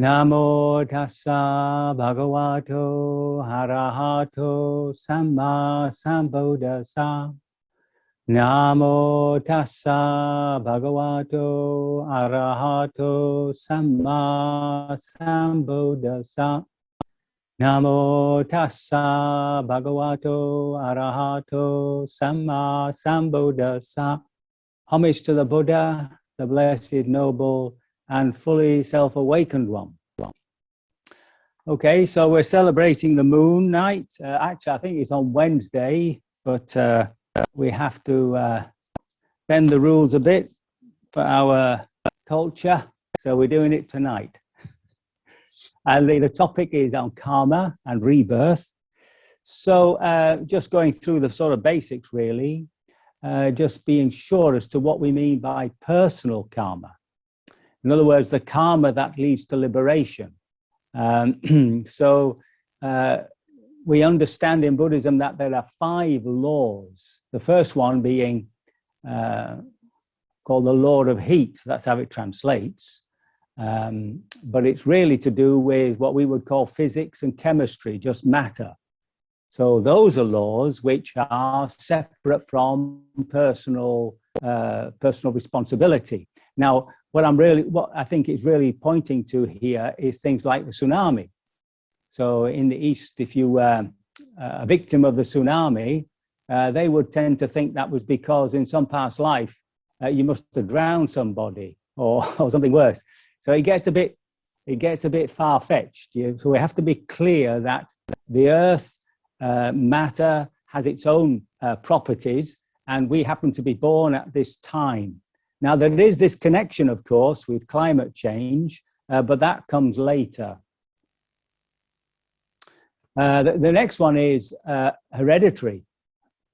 Namo tassa bhagavato arahato samma sambuddhassa. Namo tassa bhagavato arahato samma sambuddhassa. Namo tassa bhagavato arahato samma sambuddhassa. Homage to the Buddha, the blessed, noble, and fully self-awakened one. Okay, so we're celebrating the moon night. Actually, I think it's on Wednesday, but we have to bend the rules a bit for our culture. So we're doing it tonight. And the topic is on karma and rebirth. So just going through the sort of basics, really, just being sure as to what we mean by personal karma. In other words, the karma that leads to liberation. So we understand in Buddhism that there are 5 laws. The first one being called the law of heat. That's how it translates. But it's really to do with what we would call physics and chemistry, just matter. So those are laws which are separate from personal responsibility. Now, what I think is really pointing to here is things like the tsunami. So in the East, if you were a victim of the tsunami, they would tend to think that was because in some past life, you must have drowned somebody or something worse. So it gets a bit far-fetched. So we have to be clear that the earth, matter, has its own properties, and we happen to be born at this time. Now, there is this connection, of course, with climate change, but that comes later. The next one is hereditary.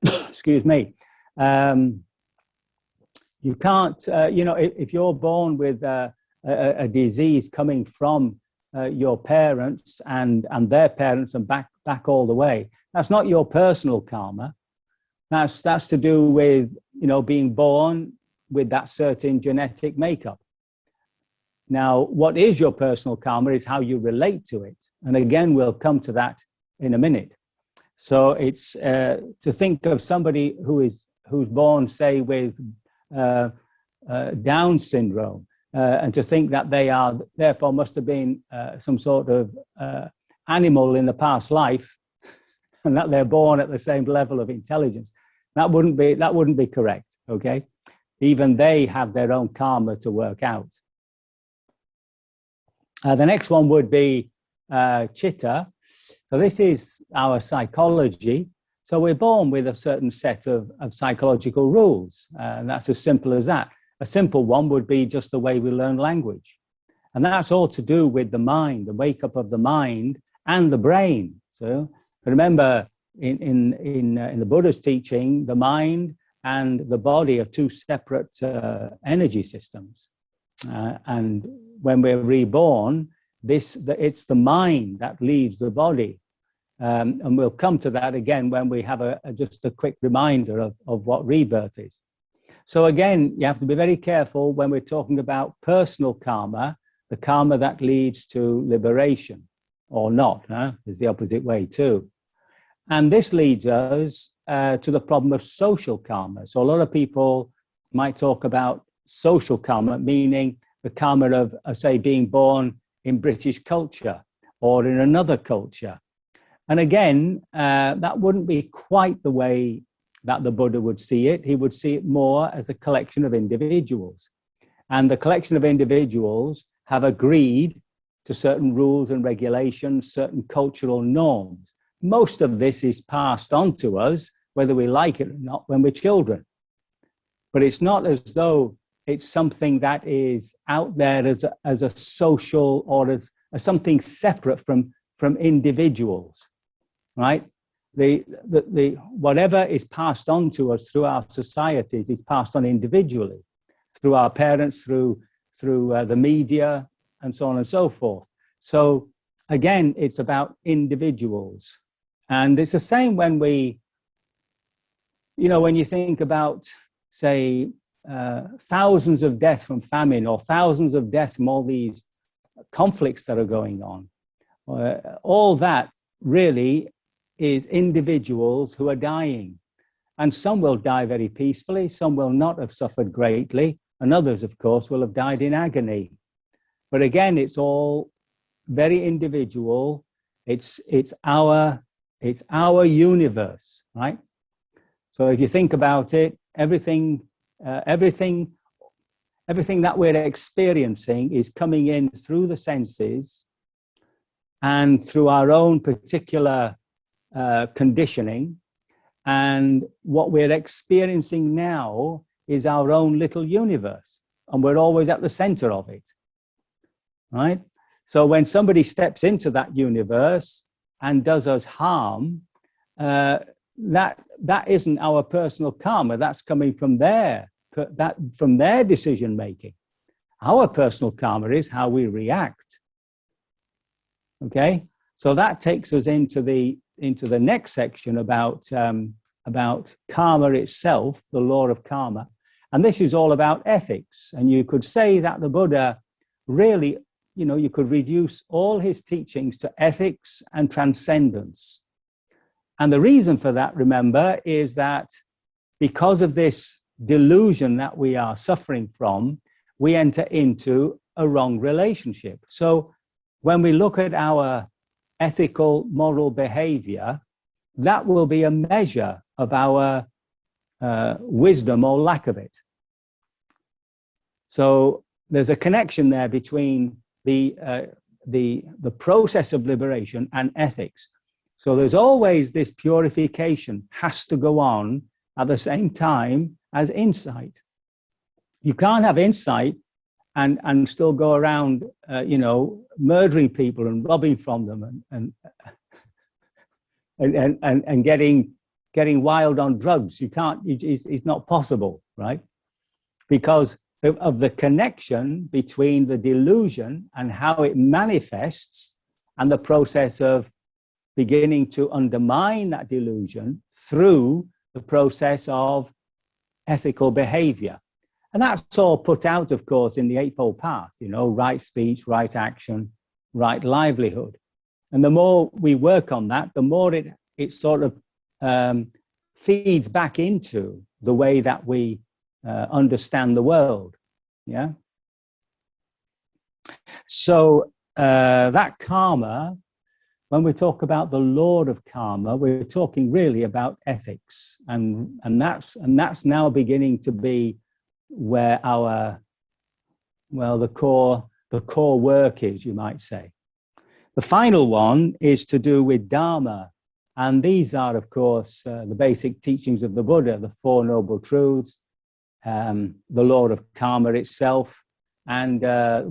Excuse me. You can't, if you're born with a disease coming from your parents and their parents and back all the way, that's not your personal karma. That's to do with, being born with that certain genetic makeup. Now, what is your personal karma is how you relate to it. And again, we'll come to that in a minute. So it's to think of somebody who's born, say, with Down syndrome, and to think that they are, therefore must have been some sort of animal in the past life, and that they're born at the same level of intelligence. That wouldn't be correct, okay? Even they have their own karma to work out. The next one would be chitta. So this is our psychology. So we're born with a certain set of psychological rules, and that's as simple as that. A simple one would be just the way we learn language. And that's all to do with the mind, the wake up of the mind and the brain. So remember, in the Buddha's teaching, the mind and the body are 2 separate energy systems. And when we're reborn, it's the mind that leaves the body. And we'll come to that again when we have just a quick reminder of what rebirth is. So again, you have to be very careful when we're talking about personal karma, the karma that leads to liberation, or not, is the opposite way too. And this leads us to the problem of social karma. So a lot of people might talk about social karma, meaning the karma of, say, being born in British culture or in another culture. And again, that wouldn't be quite the way that the Buddha would see it. He would see it more as a collection of individuals. And the collection of individuals have agreed to certain rules and regulations, certain cultural norms. Most of this is passed on to us, whether we like it or not, when we're children. But it's not as though it's something that is out there as a social or as something separate from individuals, right? The whatever is passed on to us through our societies is passed on individually, through our parents, through the media, and so on and so forth. So again, it's about individuals. And it's the same when when you think about, say, thousands of deaths from famine or thousands of deaths from all these conflicts that are going on. All that really is individuals who are dying. And some will die very peacefully, some will not have suffered greatly, and others, of course, will have died in agony. But again, it's all very individual. It's our universe, right? So if you think about it, everything that we're experiencing is coming in through the senses and through our own particular conditioning. And what we're experiencing now is our own little universe, and we're always at the center of it, right? So when somebody steps into that universe and does us harm, that isn't our personal karma. That's coming from their decision making. Our personal karma is how we react. Okay, so that takes us into the next section about karma itself, the law of karma. And this is all about ethics. And you could say that the Buddha really, you could reduce all his teachings to ethics and transcendence. And the reason for that, remember, is that because of this delusion that we are suffering from, we enter into a wrong relationship. So when we look at our ethical, moral behavior, that will be a measure of our wisdom or lack of it. So there's a connection there between the process of liberation and ethics. So there's always this purification has to go on at the same time as insight. You can't have insight and still go around, murdering people and robbing from them and getting wild on drugs. You can't. It's not possible, right? Because of the connection between the delusion and how it manifests, and the process of beginning to undermine that delusion through the process of ethical behavior. And that's all put out, of course, in the Eightfold Path, right speech, right action, right livelihood. And the more we work on that, the more it sort of feeds back into the way that we understand the world. Yeah. So that karma, when we talk about the Lord of karma, we're talking really about ethics, and that's now beginning to be where the core work is, you might say. The final one is to do with Dharma, and these are, of course, the basic teachings of the Buddha, the Four Noble Truths, the law of karma itself, and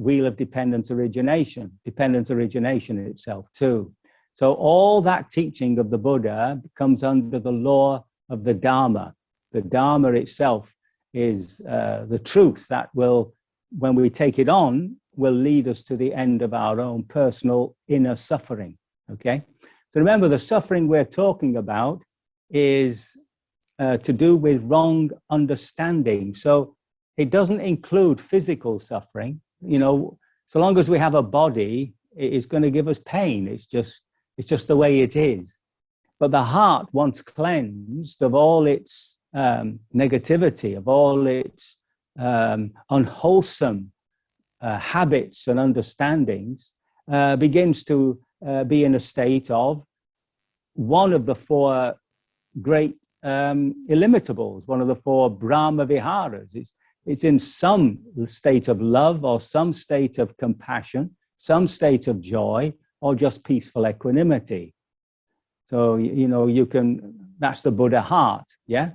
wheel of dependent origination itself too. So all that teaching of the Buddha comes under the law of the Dharma. The Dharma itself is the truth that will, when we take it on, will lead us to the end of our own personal inner suffering, okay? So remember, the suffering we're talking about is to do with wrong understanding. So it doesn't include physical suffering. So long as we have a body, it is going to give us pain. It's just the way it is. But the heart, once cleansed of all its negativity, of all its unwholesome habits and understandings, begins to be in a state of one of the four great illimitables, one of the four Brahma Viharas. It's in some state of love, or some state of compassion, some state of joy, or just peaceful equanimity. So, you can, that's the Buddha heart, yeah?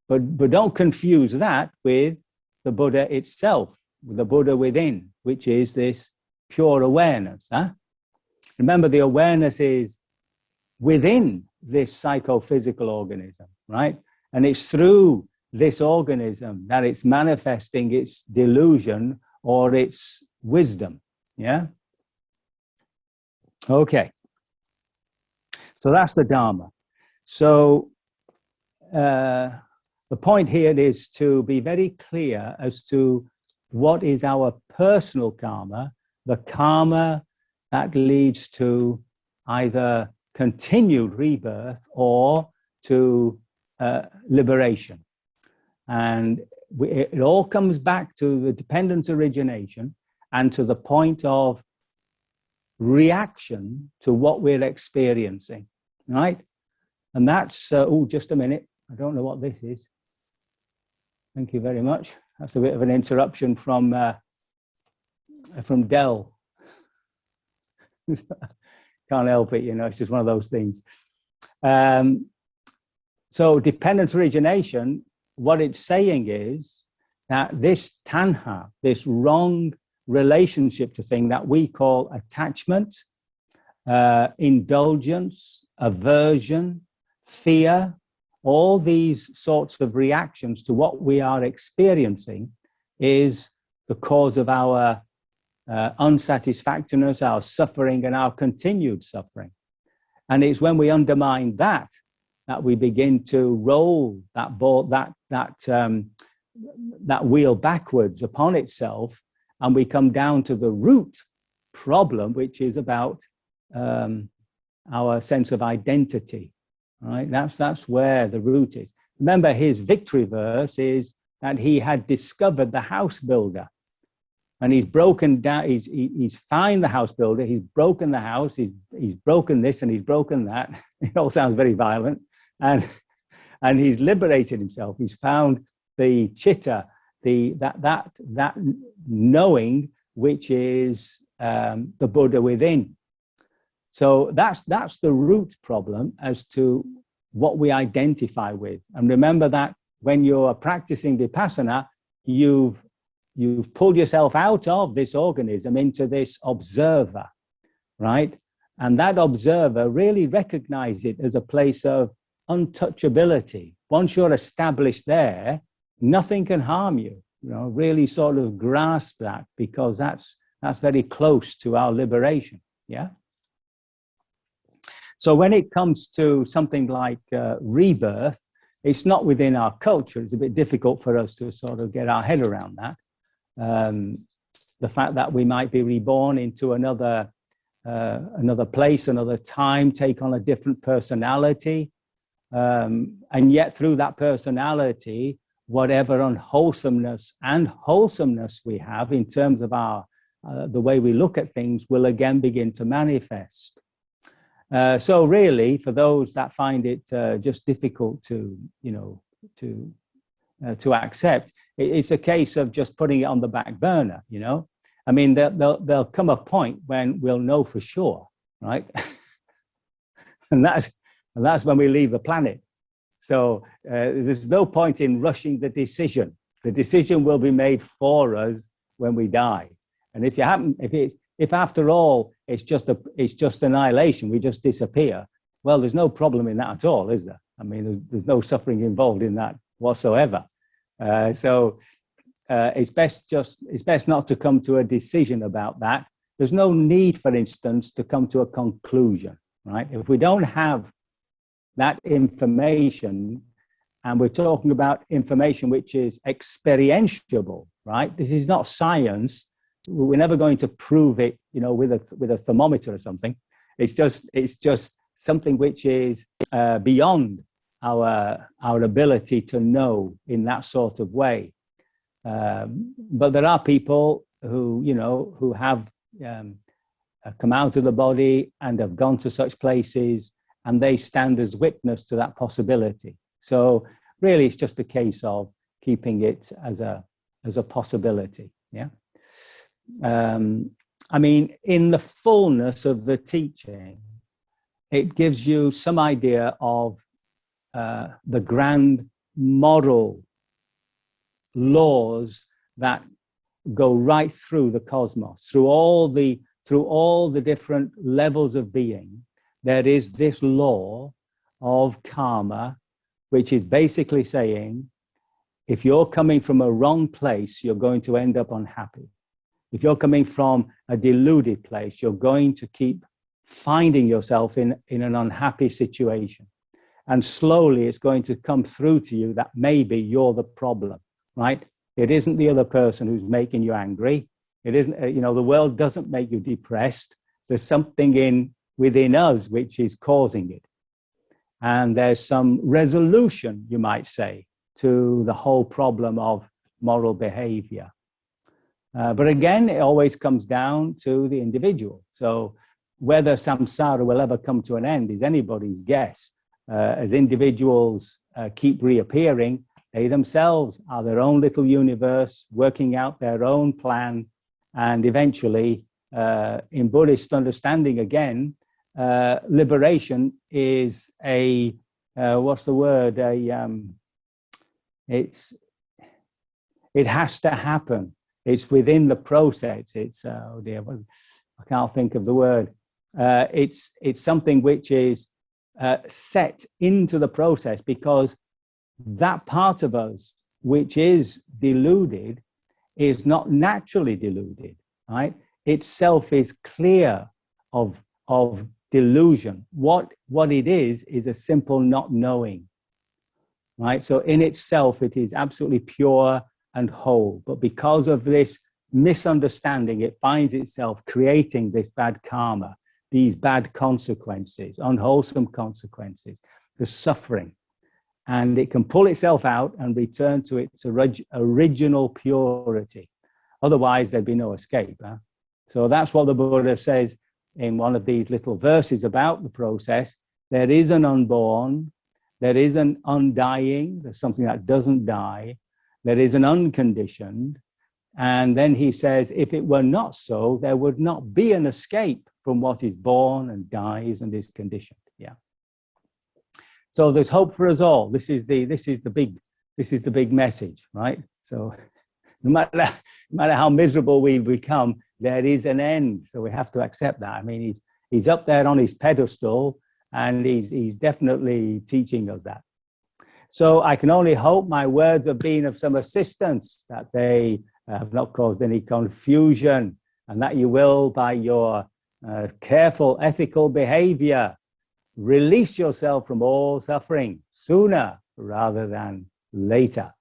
But don't confuse that with the Buddha itself, the Buddha within, which is this pure awareness. Huh? Remember, the awareness is within this psychophysical organism, right? And it's through this organism that it's manifesting its delusion or its wisdom, yeah? Okay. So that's the Dharma. So the point here is to be very clear as to what is our personal karma the karma that leads to either continued rebirth or to liberation. And it all comes back to the dependent origination and to the point of reaction to what we're experiencing, right? And that's, oh, just a minute. I don't know what this is. Thank you very much. That's a bit of an interruption from Dell. Can't help it, you know, it's just one of those things. So dependent origination, what it's saying is that this tanha, this wrong relationship to thing that we call attachment, indulgence, aversion, fear, all these sorts of reactions to what we are experiencing is the cause of our unsatisfactoriness, our suffering, and our continued suffering. And it's when we undermine that we begin to roll that ball, that wheel backwards upon itself, and we come down to the root problem, which is about our sense of identity. Right? That's where the root is. Remember, his victory verse is that he had discovered the house builder. And he's broken down, he's found the house builder, he's broken the house, he's broken this and he's broken that. It all sounds very violent. And he's liberated himself. He's found the chitta, that knowing, which is the Buddha within. So that's the root problem as to what we identify with. And remember that when you're practicing vipassana, you've pulled yourself out of this organism into this observer, right? And that observer really recognizes it as a place of untouchability. Once you're established there, nothing can harm you. You know, really sort of grasp that, because that's very close to our liberation. Yeah. So when it comes to something like rebirth, it's not within our culture. It's a bit difficult for us to sort of get our head around that. The fact that we might be reborn into another place, another time, take on a different personality, and yet through that personality, whatever unwholesomeness and wholesomeness we have in terms of our the way we look at things will again begin to manifest. So really, for those that find it just difficult to accept, it's a case of just putting it on the back burner. You know, I mean, there'll come a point when we'll know for sure, right? and that's when we leave the planet. So there's no point in rushing the decision. The decision will be made for us when we die. And if after all it's just annihilation, we just disappear, well, there's no problem in that at all, is there? I mean, there's no suffering involved in that whatsoever. So it's best not to come to a decision about that. There's no need, for instance, to come to a conclusion, right? If we don't have that information, and we're talking about information which is experientiable, right? This is not science. We're never going to prove it, you know, with a thermometer or something. It's just something which is beyond our ability to know in that sort of way. But there are people who have come out of the body and have gone to such places, and they stand as witness to that possibility. So really, it's just a case of keeping it as a possibility. Yeah. I mean, in the fullness of the teaching, it gives you some idea of the grand moral laws that go right through the cosmos, through all the different levels of being. There is this law of karma, which is basically saying, if you're coming from a wrong place, you're going to end up unhappy. If you're coming from a deluded place, you're going to keep finding yourself in an unhappy situation. And slowly it's going to come through to you that maybe you're the problem, right? It isn't the other person who's making you angry. It isn't, the world doesn't make you depressed. There's something within us which is causing it. And there's some resolution, you might say, to the whole problem of moral behavior. But again, it always comes down to the individual. So whether samsara will ever come to an end is anybody's guess. As individuals keep reappearing, they themselves are their own little universe, working out their own plan. And eventually, in Buddhist understanding again, liberation is what's the word? It has to happen. It's within the process. It's, oh dear, I can't think of the word. It's something which is set into the process, because that part of us which is deluded is not naturally deluded, right? Itself is clear of delusion. What it is a simple not knowing, right? So in itself, it is absolutely pure and whole. But because of this misunderstanding, it finds itself creating this bad karma, these bad consequences, unwholesome consequences, the suffering. And it can pull itself out and return to its original purity. Otherwise, there'd be no escape. Huh? So that's what the Buddha says in one of these little verses about the process. There is an unborn, there is an undying, there's something that doesn't die, there is an unconditioned. And then he says, if it were not so, there would not be an escape from what is born and dies and is conditioned. Yeah. So there's hope for us all. This is the big message, right? So no matter how miserable we become, there is an end. So we have to accept that. I mean, he's up there on his pedestal, and he's definitely teaching us that. So I can only hope my words have been of some assistance, that they have not caused any confusion, and that you will, by your careful ethical behavior, release yourself from all suffering sooner rather than later.